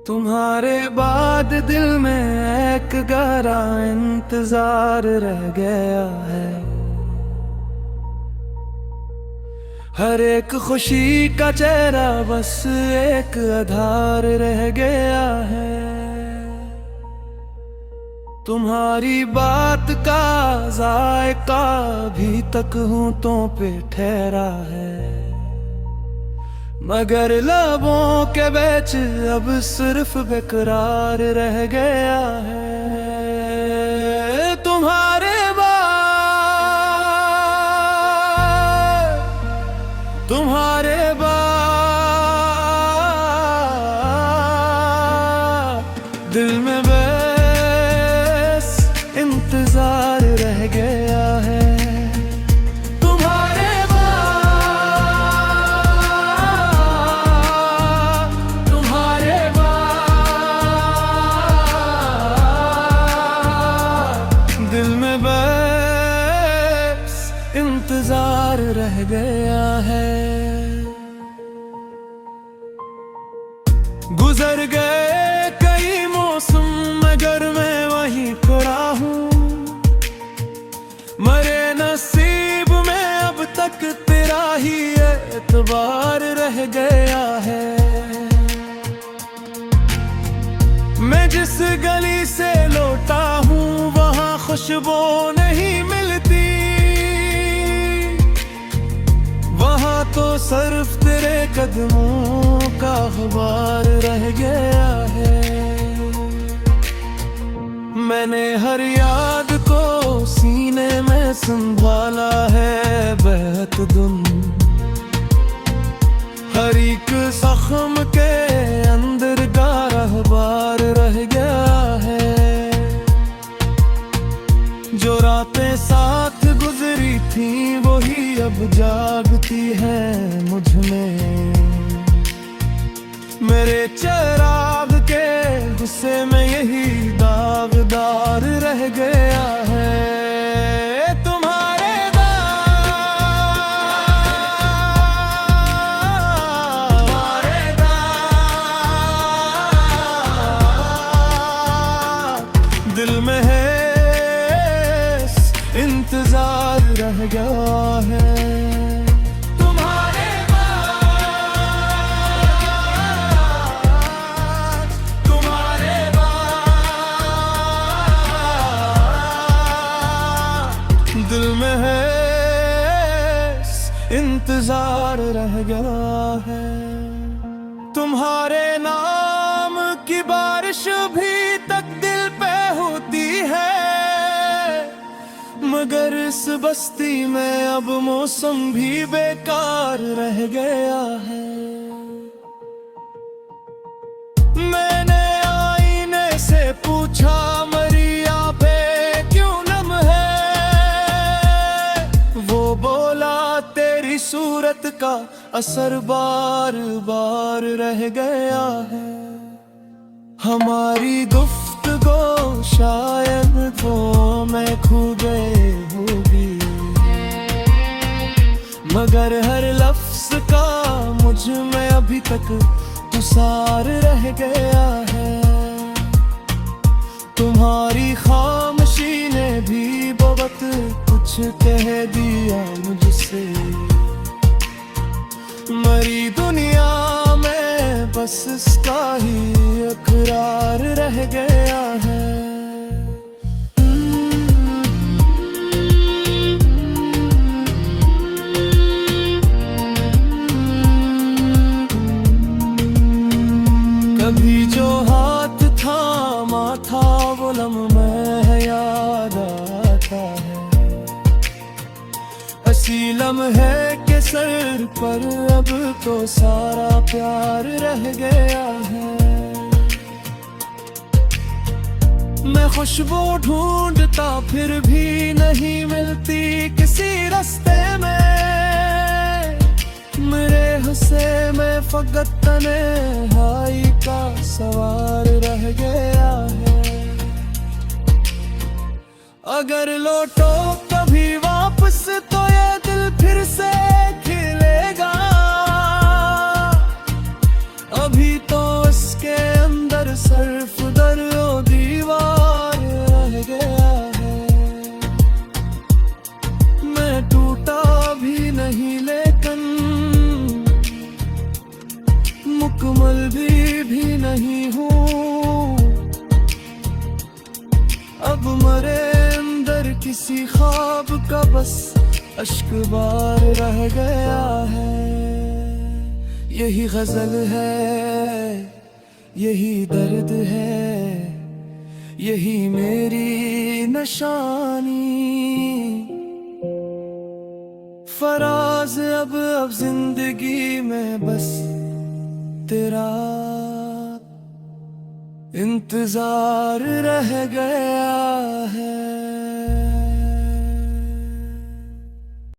तुम्हारे बाद दिल में एक गहरा इंतजार रह गया है। हर एक खुशी का चेहरा बस एक आधार रह गया है। तुम्हारी बात का जायका अभी तक होंठों पे ठहरा है, मगर लबों के बीच अब सिर्फ बेकरार रह गया है। तुम्हारे बाद दिल में बस इंतजार रह गया है। दिल में बस इंतजार रह गया है। गुजर गए कई मौसम मगर मैं वहीं खड़ा हूँ। मरे नसीब में अब तक तेरा ही एतबार रह गया है। मैं जिस गली से लौटा हूँ वहाँ खुशबू नहीं मिलती, वहाँ तो सिर्फ तेरे कदमों का गुबार रह गया है। मैंने हर याद को सीने में संभाला है बेहद दुम, हर एक जख्म के अंदर का रहबार रह गया है। जो रातें साथ गुजरी थी वही अब जागती है मुझ में। मेरे चिराग के गुस्से में यही दागदार रह गया है। दिल में है इंतजार रह गया है। तुम्हारे बाद दिल में है इंतजार रह गया है। तुम्हारे नाम की बारिश भी तक दिल पे होती है, मगर इस बस्ती में अब मौसम भी बेकार रह गया है। मैंने आईने से पूछा मरिया पे क्यों नम है, वो बोला तेरी सूरत का असर बार बार रह गया है। हमारी गुफ्तगू शायद तो मैं खो गई होगी, मगर हर लफ्ज का मुझ में अभी तक तुसार रह गया है। तुम्हारी खामोशी ने भी बहुत कुछ कह दिया मुझसे। मरी दुनिया में बस इसका ही इकरार रह गया है। कभी जो हाथ थामा था वो लम्हा याद आता है। हंसी लम्हे के सर पर अब तो सारा प्यार रह गया है। मैं खुशबू ढूंढता फिर भी नहीं मिलती किसी रास्ते में। मेरे हुस्से में फकत तन्हाई का सवार रह गया है। अगर लौटो कभी वापस तो ये दिल फिर से खिलेगा। अभी तो इसके अंदर बस अश्क बार रह गया है। यही गजल है, यही दर्द है, यही मेरी निशानी। फराज अब जिंदगी में बस तेरा इंतजार रह गया है।